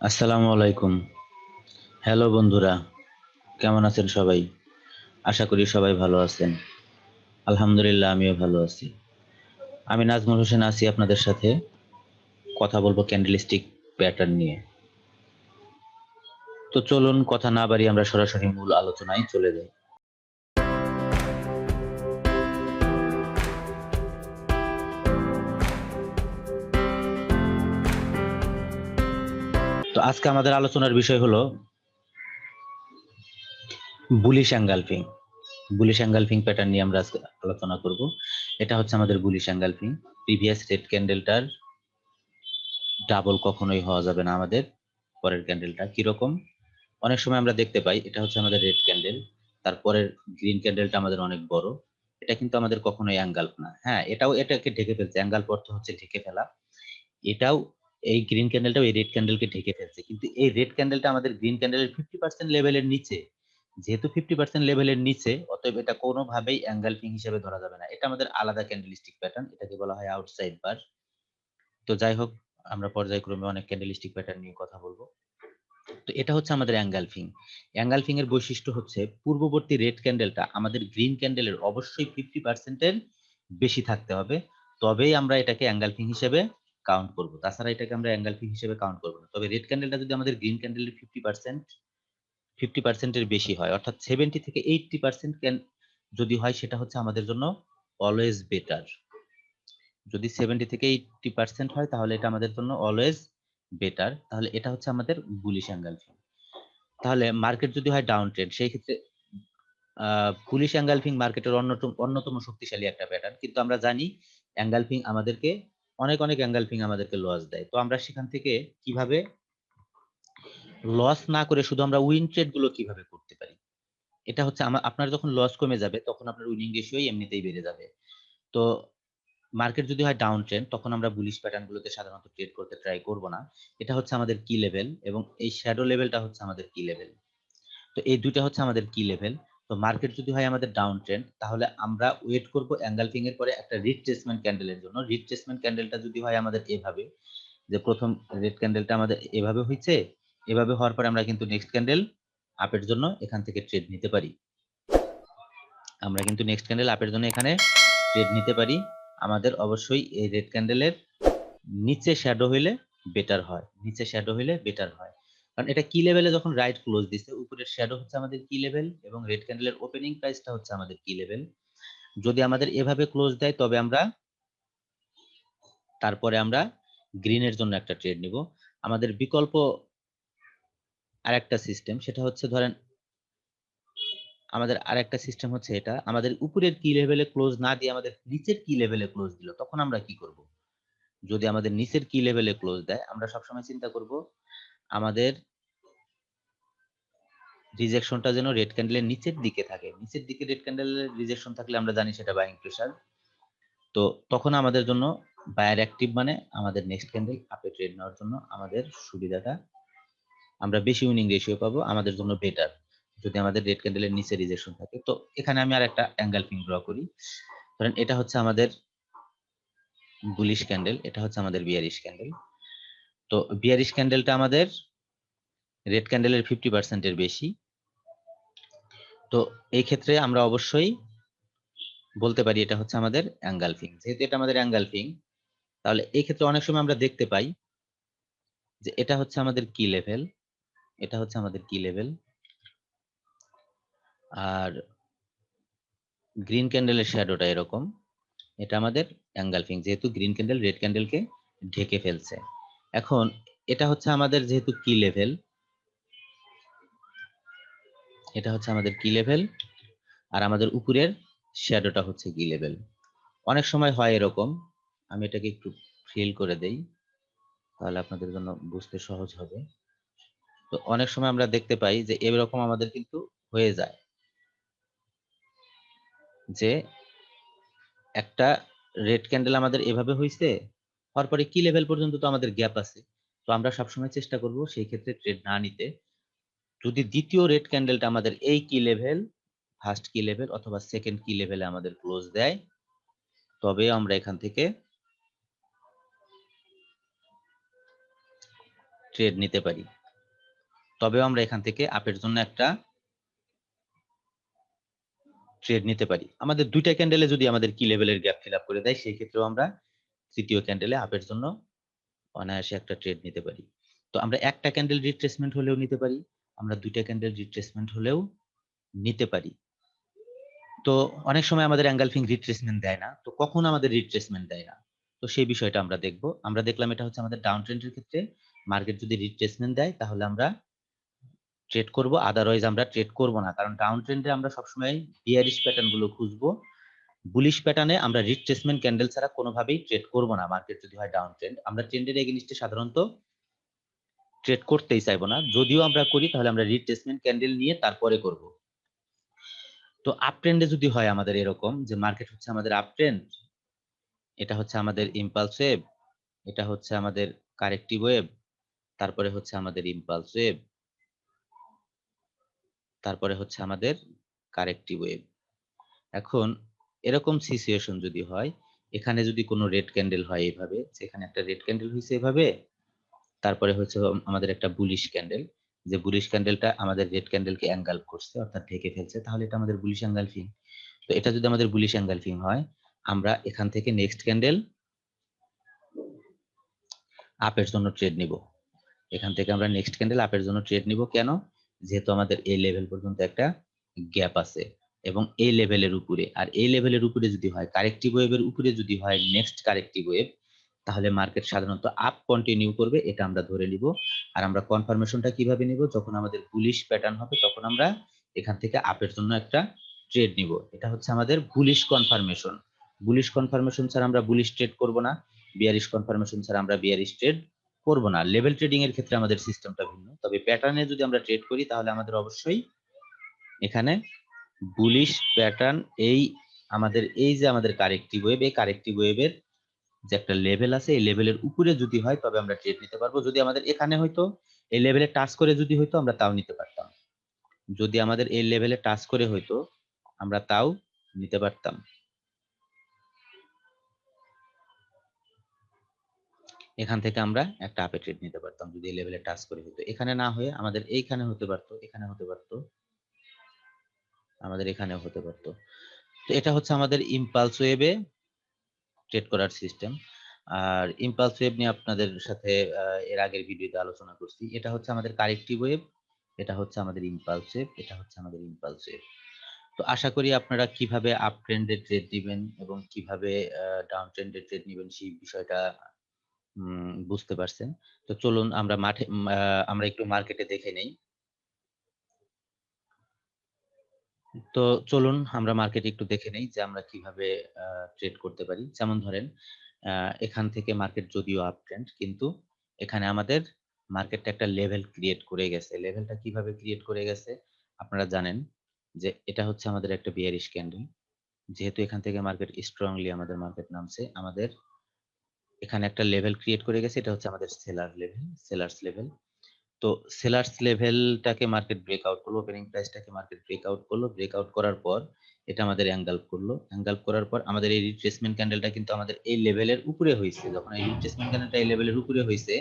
আসসালামু আলাইকুম। হ্যালো বন্ধুরা, কেমন আছেন সবাই? আশা করি সবাই ভালো আছেন। আলহামদুলিল্লাহ আমিও ভালো আছি। আমি নাজমুল হোসেন আছি আপনাদের সাথে। কথা বলবো ক্যান্ডেলস্টিক প্যাটার্ন নিয়ে। তো চলুন কথা না বাড়িয়ে আমরা সরাসরি মূল আলোচনায় চলে যাই। তো আজকে আমাদের আলোচনার বিষয় হলো bullish engulfing. Bullish engulfing pattern নিয়ে আমরা আজকে আলোচনা করব। এটা হচ্ছে আমাদের বুলিশ এঙ্গালফিং। প্রিভিয়াস রেড ক্যান্ডেলটার ডাবল কখনোই হওয়া যাবে না আমাদের। পরের ক্যান্ডেলটা কিরকম? অনেক সময় আমরা দেখতে পাই এটা হচ্ছে আমাদের রেড ক্যান্ডেল, তারপরের গ্রিন ক্যান্ডেলটা আমাদের অনেক বড়। এটা কিন্তু আমাদের কখনোই অ্যাঙ্গাল্প না। হ্যাঁ, এটাও এটাকে ঢেকে ফেলছে। অ্যাঙ্গাল্প অর্থ হচ্ছে ঢেকে ফেলা। এটাও এই গ্রিন ক্যান্ডেলটাও এই রেড ক্যান্ডেলকে ঢেকে ফেলছে। কিন্তু এই রেড ক্যান্ডেলটা আমাদের গ্রিন ক্যান্ডেলের 50% লেভেলের নিচে। যেহেতু 50% লেভেলের নিচে, অতএব এটা কোনোভাবেই অ্যাঙ্গালফিং হিসেবে ধরা যাবে না। এটা আমাদের আলাদা ক্যান্ডেলস্টিক প্যাটার্ন। এটাকে বলা হয় আউটসাইড বার। তো যাই হোক, আমরা পর্যায়ক্রমে অনেক ক্যান্ডেলস্টিক প্যাটার্ন নিয়ে কথা বলবো। তো এটা হচ্ছে আমাদের অ্যাঙ্গালফিং। অ্যাঙ্গালফিং এর বৈশিষ্ট্য হচ্ছে পূর্ববর্তী রেড ক্যান্ডেলটা আমাদের গ্রিন ক্যান্ডেলের অবশ্যই 50% এর বেশি থাকতে হবে। তবেই আমরা এটাকে অ্যাঙ্গালফিং হিসেবে কাউন্ট করব। তাছাড়া এটাকে আমরা অ্যাঙ্গালফিং হিসেবে কাউন্ট করব না। তবে রেড ক্যান্ডেলটা যদি আমাদের গ্রিন ক্যান্ডেলের 50% এর বেশি হয়, অর্থাৎ 70 থেকে 80% যদি হয়, সেটা হচ্ছে আমাদের জন্য অলওয়েজ বেটার। যদি 70 থেকে 80% হয় তাহলে এটা আমাদের জন্য অলওয়েজ বেটার। তাহলে এটা হচ্ছে আমাদের বুলিশ অ্যাঙ্গালফিং। তাহলে মার্কেট যদি হয় ডাউন ট্রেন্ড, সেই ক্ষেত্রে বুলিশ এঙ্গালফিং মার্কেটের অন্যতম শক্তিশালী একটা প্যাটার্ন। কিন্তু আমরা জানি এঙ্গালফিং আমাদেরকে অনেক এঙ্গালফিং আমাদেরকে লস দেয়। তো আমরা সেখান থেকে কিভাবে লস না করে শুধু আমরা উইন ট্রেড গুলো কিভাবে করতে পারি? এটা হচ্ছে আপনার যখন লস কমে যাবে তখন আপনার উইনিং রেশিও এমনিতেই বেড়ে যাবে। তো মার্কেট যদি হয় ডাউন ট্রেন্ড, তখন আমরা বুলিশ প্যাটার্ন গুলোতে সাধারণত ট্রেড করতে ট্রাই করব না। এটা হচ্ছে আমাদের কি লেভেল, এবং এই শ্যাডো লেভেলটা হচ্ছে আমাদের কি লেভেল। তো এই দুইটা হচ্ছে আমাদের কি লেভেল। তো মার্কেট যদি হয় আমাদের ডাউন ট্রেন্ড, তাহলে আমরা ওয়েট করব এঙ্গালফিং এর পরে একটা রিট্রেসমেন্ট ক্যান্ডেলের জন্য। রিট্রেসমেন্ট ক্যান্ডেলটা যদি হয় আমাদের এভাবে, যে প্রথম রেড ক্যান্ডেলটা আমাদের এভাবে হয়েছে, এভাবে হওয়ার পরে আমরা কিন্তু নেক্সট ক্যান্ডেল আপের জন্য এখান থেকে ট্রেড নিতে পারি। আমরা কিন্তু নেক্সট ক্যান্ডেল আপের জন্য এখানে ট্রেড নিতে পারি। আমাদের অবশ্যই এই রেড ক্যান্ডেলের নিচে শ্যাডো হইলে বেটার হয়। নিচে শ্যাডো হইলে বেটার হয়। কারণ এটা কি লেভেলে যখন রাইট ক্লোজ দিছে, উপরের শ্যাডো হচ্ছে আমাদের কি লেভেল এবং রেড ক্যান্ডেলের ওপেনিং প্রাইসটা হচ্ছে আমাদের কি লেভেল। যদি আমাদের এভাবে ক্লোজ দেয়, তবে আমরা তারপরে আমরা গ্রিনের জন্য একটা ট্রেড নিব। আমাদের বিকল্প আরেকটা সিস্টেম, সেটা হচ্ছে ধরেন আমাদের আরেকটা সিস্টেম হচ্ছে এটা, আমাদের উপরের কি লেভেলে ক্লোজ না দিয়ে আমাদের নিচের কি লেভেলে ক্লোজ দিল, তখন আমরা কি করব? যদি আমাদের নিচের কি লেভেলে ক্লোজ দেয়, আমরা সবসময় চিন্তা করব আমাদের রিজেকশনটা যেন রেড ক্যান্ডেলের নিচের দিকে থাকে। নিচের দিকে রেড ক্যান্ডেলের রিজেকশন থাকলে আমরা জানি সেটা বাইং প্রেসার। তো তখন আমাদের জন্য বায়ার অ্যাক্টিভ, মানে আমাদের নেক্সট ক্যান্ডেল আপে ট্রেড নেওয়ার জন্য আমাদের সুবিধাটা, আমরা বেশি উইনিং রেশিও পাবো, আমাদের জন্য বেটার যদি আমাদের রেড ক্যান্ডেলের নিচে রিজেকশন থাকে। তো এখানে আমি আর একটা অ্যাঙ্গেলফিং ড্র করি। ধরেন এটা হচ্ছে আমাদের বুলিশ ক্যান্ডেল, এটা হচ্ছে আমাদের বিয়ারিশ ক্যান্ডেল। তো বিয়ারিশ ক্যান্ডেলটা আমাদের রেড ক্যান্ডেলের 50% এর বেশি। তো এই ক্ষেত্রে আমরা অবশ্যই বলতে পারি এটা হচ্ছে আমাদের অ্যাঙ্গালফিং। যেহেতু এটা আমাদের অ্যাঙ্গালফিং, তাহলে এই ক্ষেত্রে অনেক সময় আমরা দেখতে পাই যে এটা হচ্ছে আমাদের কি লেভেল, এটা হচ্ছে আমাদের কি লেভেল, আর গ্রিন ক্যান্ডেলের শ্যাডোটা এরকম। এটা আমাদের অ্যাঙ্গালফিং, যেহেতু গ্রিন ক্যান্ডেল রেড ক্যান্ডেলকে ঢেকে ফেলছে। এখন এটা হচ্ছে আমাদের যেহেতু কি লেভেল, এটা হচ্ছে আমাদের কি লেভেল, আর আমাদের উপরের শ্যাডোটা হচ্ছে কি লেভেল। অনেক সময় হয় এরকম, আমি এটাকে একটু ফিল করে দেই, তাহলে আপনাদের জন্য বুঝতে সহজ হবে। তো অনেক সময় আমরা দেখতে পাই যে এরকম আমাদের কিন্তু হয়ে যায় যে একটা রেড ক্যান্ডেল আমাদের এভাবে হইছে, হওয়ার পরে কি লেভেল পর্যন্ত তো আমাদের গ্যাপ আছে। তো আমরা সবসময় চেষ্টা করব সেই ক্ষেত্রে ট্রেড না নিতে। যদি দ্বিতীয় রেড ক্যান্ডেলটা আমাদের এই কি লেভেল, ফার্স্ট কি লেভেল অথবা সেকেন্ড কি লেভেলে আমাদের ক্লোজ দেয়, তবে আমরা এখান থেকে ট্রেড নিতে পারি, তবেও আমরা এখান থেকে আপের জন্য একটা ট্রেড নিতে পারি। আমাদের দুইটা ক্যান্ডেলে যদি আমাদের কি লেভেলের গ্যাপ ফিল আপ করে দেয়, সেই ক্ষেত্রেও আমরা তৃতীয় ক্যান্ডেলে আপের জন্য অনায়াসে একটা ট্রেড নিতে পারি। তো আমরা একটা ক্যান্ডেল রিট্রেসমেন্ট হলেও নিতে পারি, আমরা দুইটা ক্যান্ডেল রিট্রেসমেন্ট হলেও নিতে পারি। তো অনেক সময় আমাদের এঙ্গালফিং রিট্রেসমেন্ট দেয় না, তো কখন আমাদের রিট্রেসমেন্ট দেয় না, তো সেই বিষয়টা আমরা দেখব। আমরা দেখলাম এটা হচ্ছে আমাদের ডাউন ট্রেন্ডের ক্ষেত্রে মার্কেট যদি রিট্রেসমেন্ট দেয় তাহলে আমরা ট্রেড করব, আদারওয়াইজ আমরা ট্রেড করব না। কারণ ডাউন ট্রেন্ডে আমরা সবসময় বিয়ারিশ প্যাটার্ন গুলো খুঁজবো, বুলিশ প্যাটার্নে আমরা রিট্রেসমেন্ট ক্যান্ডেল ছাড়া কোনোভাবেই ট্রেড করব না। মার্কেট যদি হয় ডাউন ট্রেন্ড, আমরা ট্রেন্ডের এগেইনস্টে সাধারণত ট্রেড করতেই চাইবো না, যদিও আমরা করি তাহলে আমরা রিট্রেসমেন্ট ক্যান্ডেল নিয়ে তারপরে করব। তো আপ ট্রেন্ডে যদি হয় আমাদের এরকম যে মার্কেট হচ্ছে আমাদের আপ ট্রেন্ড, এটা হচ্ছে আমাদের ইম্পালস ওয়েভ, এটা হচ্ছে আমাদের কারেক্টিভ ওয়েভ, তারপরে হচ্ছে আমাদের ইম্পালস ওয়েভ, তারপরে হচ্ছে আমাদের কারেক্টিভ ওয়েভ। এখন এরকম সিচুয়েশন যদি হয়, এখানে যদি কোনো রেড ক্যান্ডেল হয় এইভাবে, যেখানে একটা রেড ক্যান্ডেল হয়েছে এভাবে, তারপরে হচ্ছে আমাদের একটা বুলিশ ক্যান্ডেল, যে বুলিশ ক্যান্ডেলটা আমাদের রেড ক্যান্ডেলকে এনগালফ করছে অর্থাৎ ঢেকে ফেলছে, তাহলে এটা আমাদের বুলিশ এনগালফিং। তো এটা যদি আমাদের বুলিশ এনগালফিং হয়, আমরা এখান থেকে নেক্সট ক্যান্ডেল আপের জন্য ট্রেড নিব। এখান থেকে আমরা নেক্সট ক্যান্ডেল আপের জন্য ট্রেড নিব। কেন? যেহেতু আমাদের এই লেভেল পর্যন্ত একটা গ্যাপ আছে এবং এই লেভেলের উপরে, আর এই লেভেলের উপরে যদি হয় কারেক্টিভ ওয়েভের উপরে যদি হয় নেক্সট কারেক্টিভ ওয়েভ, তাহলে মার্কেট সাধারণত আপ কন্টিনিউ করবে, এটা আমরা ধরে নিব। আর আমরা কনফার্মেশনটা কিভাবে নিব? যখন আমাদের বুলিশ প্যাটার্ন হবে তখন আমরা এখান থেকে আপের জন্য একটা ট্রেড নিব। এটা হচ্ছে আমাদের বুলিশ কনফার্মেশন। বুলিশ কনফার্মেশন ছাড়া আমরা বুলিশ ট্রেড করব না, বিয়ারিশ কনফার্মেশন ছাড়া আমরা বিয়ারিশ ট্রেড করব না। লেভেল ট্রেডিং এর ক্ষেত্রে আমাদের সিস্টেমটা ভিন্ন, তবে প্যাটার্নে যদি আমরা ট্রেড করি তাহলে আমাদের অবশ্যই এখানে বুলিশ প্যাটার্ন, এই আমাদের এই যে আমাদের কারেক্টিভ ওয়েভ, এই কারেক্টিভ ওয়েভের যে একটা লেভেল আছে এই লেভেলের উপরে যদি হয় তবে আমরা ট্রেড নিতে পারবো। যদি আমাদের এখানে হয়তো এই লেভেলে টাচ করে যদি হয়তো আমরা তাও নিতে পারতাম, যদি আমাদের এই লেভেলে টাচ করে হয়তো আমরা তাও নিতে পারতাম। এখান থেকে আমরা একটা আপে ট্রেড নিতে পারতাম যদি এই লেভেলে টাচ করে হতো। এখানে না হয়ে আমাদের এইখানে হতে পারতো, এখানে হতে পারতো, আমাদের এখানেও হতে পারতো। তো এটা হচ্ছে আমাদের ইম্পালস ওয়েভে ট্রেড করার সিস্টেম। আর ইম্পালস ওয়েভ নিয়ে আপনাদের সাথে এর আগের ভিডিওতে আলোচনা করছি। এটা হচ্ছে আমাদের কারেক্টিভ ওয়েভ, এটা হচ্ছে আমাদের ইম্পালস ওয়েভ, এটা হচ্ছে আমাদের ইম্পালস ওয়েভ। তো আশা করি আপনারা কিভাবে আপ ট্রেন্ডে ট্রেড দিবেন এবং কিভাবে ডাউন ট্রেন্ডে ট্রেড নিবেন সেই বিষয়টা বুঝতে পারছেন। তো চলুন আমরা আমরা একটু মার্কেটে দেখে নেই। তো চলুন আমরা মার্কেটে একটু দেখে নেই যে আমরা কিভাবে ট্রেড করতে পারি। যেমন ধরেন এখান থেকে মার্কেট যদিও আপ ট্রেন্ড, কিন্তু এখানে আমাদের মার্কেটটা একটা লেভেল ক্রিয়েট করে গেছে। লেভেলটা কিভাবে ক্রিয়েট করে গেছে আপনারা জানেন যে এটা হচ্ছে আমাদের একটা বিয়ারিশ ক্যান্ডেল। যেহেতু এখান থেকে মার্কেট স্ট্রংলি আমাদের মার্কেট নামছে, আমাদের এখানে একটা লেভেল ক্রিয়েট করে গেছে, এটা হচ্ছে আমাদের সেলার লেভেল, সেলার্স লেভেল। তো সেলার্স লেভেলটাকে মার্কেট ব্রেকআউট করলো, ওপেনিং প্রাইসটাকে মার্কেট ব্রেকআউট করলো, ব্রেকআউট করার পর এটা আমাদের এঙ্গালফ করলো, এঙ্গালফ করার পর আমাদের এই রিট্রেসমেন্ট ক্যান্ডেলটা কিন্তু আমাদের এই লেভেলের উপরে হয়েছে। যখন এই রিট্রেসমেন্ট ক্যান্ডেলটা এই লেভেলের উপরে হয়েছে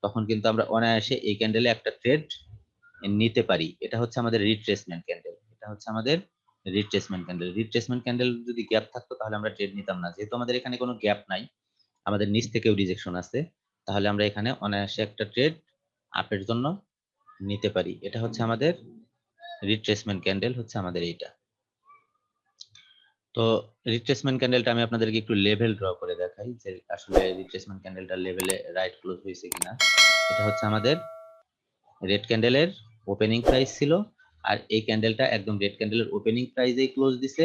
তখন কিন্তু আমরা অনায়াসে এই ক্যান্ডেলে একটা ট্রেড নিতে পারি। এটা হচ্ছে আমাদের রিট্রেসমেন্ট ক্যান্ডেল, এটা হচ্ছে আমাদের রিট্রেসমেন্ট ক্যান্ডেল। রিট্রেসমেন্ট ক্যান্ডেল যদি গ্যাপ থাকতো তাহলে আমরা ট্রেড নিতাম না। যেহেতু আমাদের এখানে কোনো গ্যাপ নাই, আমাদের নিচ থেকেও রিজেকশন আছে, তাহলে আমরা এখানে অনায়াসে একটা ট্রেড আপের জন্য নিতে পারি। এটা হচ্ছে আমাদের রিট্রেসমেন্ট ক্যান্ডেল, হচ্ছে আমাদের এইটা। তো রিট্রেসমেন্ট ক্যান্ডেলটা আমি আপনাদেরকে একটু লেভেল ড্র করে দেখাই যে আসলে রিট্রেসমেন্ট ক্যান্ডেলটা লেভেলে রাইট ক্লোজ হয়েছে কিনা। এটা হচ্ছে আমাদের রেড ক্যান্ডেলের ওপেনিং প্রাইস ছিল, আর এই ক্যান্ডেলটা একদম রেড ক্যান্ডেলের ওপেনিং প্রাইসেই ক্লোজ দিছে।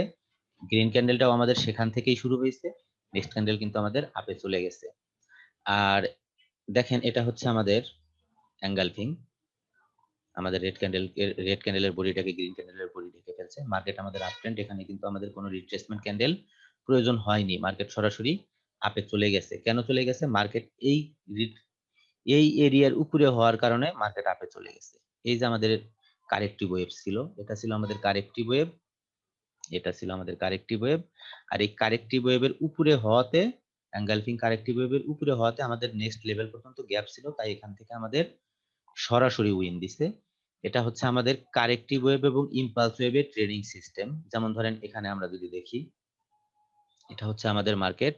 গ্রিন ক্যান্ডেলটাও আমাদের সেখান থেকেই শুরু হয়েছে, নেক্সট ক্যান্ডেল কিন্তু আমাদের আপে চলে গেছে। আর দেখেন এটা হচ্ছে আমাদের এঙ্গালফিং, আমাদের রেড ক্যান্ডেলের বডিটাকে গ্রিন ক্যান্ডেলের বডি ঢেকে ফেলছে। মার্কেট আমাদের আপ ট্রেন্ড, এখানে কিন্তু আমাদের কোনো রিট্রেসমেন্ট ক্যান্ডেল প্রয়োজন হয়নি, মার্কেট সরাসরি আপে চলে গেছে। কেন চলে গেছে? মার্কেট এই এরিয়ার উপরে হওয়ার কারণে মার্কেট আপে চলে গেছে। এই যে আমাদের কারেক্টিভ ওয়েভ ছিল, এটা ছিল আমাদের কারেক্টিভ ওয়েভ, এটা ছিল আমাদের কারেক্টিভ ওয়েভ। আর এই কারেক্টিভ ওয়েভের উপরে হওয়াতে, এঙ্গালফিং কারেক্টিভ ওয়েভের উপরে হওয়াতে আমাদের নেক্সট লেভেল পর্যন্ত গ্যাপ ছিল, তাই এখান থেকে আমাদের সরাসরি উইন দিছে। এটা হচ্ছে আমাদের কারেক্টিভ ওয়েভ এবং ইম্পালস ওয়েভের ট্রেডিং সিস্টেম। যেমন ধরেন এখানে আমরা যদি দেখি, এটা হচ্ছে আমাদের মার্কেট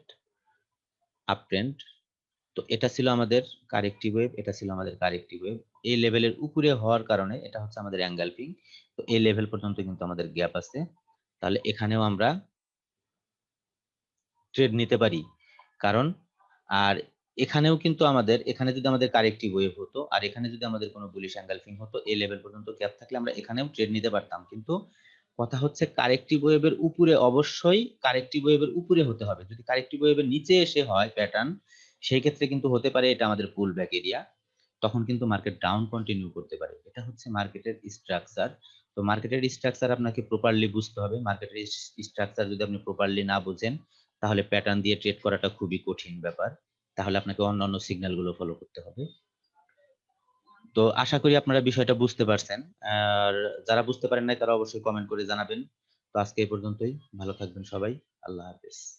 আপ ট্রেন্ড। তো এটা ছিল আমাদের কারেক্টিভ ওয়েভ, এটা ছিল আমাদের কারেক্টিভ ওয়েভ। এই লেভেলের উপরে হওয়ার কারণে এটা হচ্ছে আমাদের এঙ্গালফিং। তো এই লেভেল পর্যন্ত কিন্তু আমাদের গ্যাপ আছে। তাহলে এখানেও আমরা ট্রেড নিতে পারি। কারণ আর এখানেও কিন্তু আমাদের এখানে যদি আমাদের কারেক্টিভ ওয়েভ হতো আর এখানে যদি আমাদের কোনো বুলিশ এঙ্গালফিং হতো, এই লেভেল পর্যন্ত গ্যাপ থাকলে আমরা এখানেও ট্রেড নিতে পারতাম। কিন্তু কথা হচ্ছে কারেক্টিভ ওয়েভের উপরে, অবশ্যই কারেক্টিভ ওয়েভের উপরে হতে হবে। যদি কারেক্টিভ ওয়েভের নিচে এসে হয় প্যাটার্ন, সেই ক্ষেত্রে কিন্তু হতে পারে এটা আমাদের পুল ব্যাক এরিয়া। তখন কিন্তু মার্কেট ডাউন কন্টিনিউ করতে পারে। এটা হচ্ছে মার্কেটের স্ট্রাকচার। তো মার্কেটের স্ট্রাকচার আপনাকে প্রপারলি বুঝতে হবে। মার্কেটের স্ট্রাকচার যদি আপনি প্রপারলি না বুঝেন, তাহলে প্যাটার্ন দিয়ে ট্রেড করাটা খুবই কঠিন ব্যাপার। তাহলে আপনাকে অন্যান্য সিগন্যাল গুলো ফলো করতে হবে। তো আশা করি আপনারা বিষয়টা বুঝতে পারছেন। আর যারা বুঝতে পারেন নাই তারা অবশ্যই কমেন্ট করে জানাবেন। তো আজকে এই পর্যন্তই। ভালো থাকবেন সবাই। আল্লাহ হাফেজ।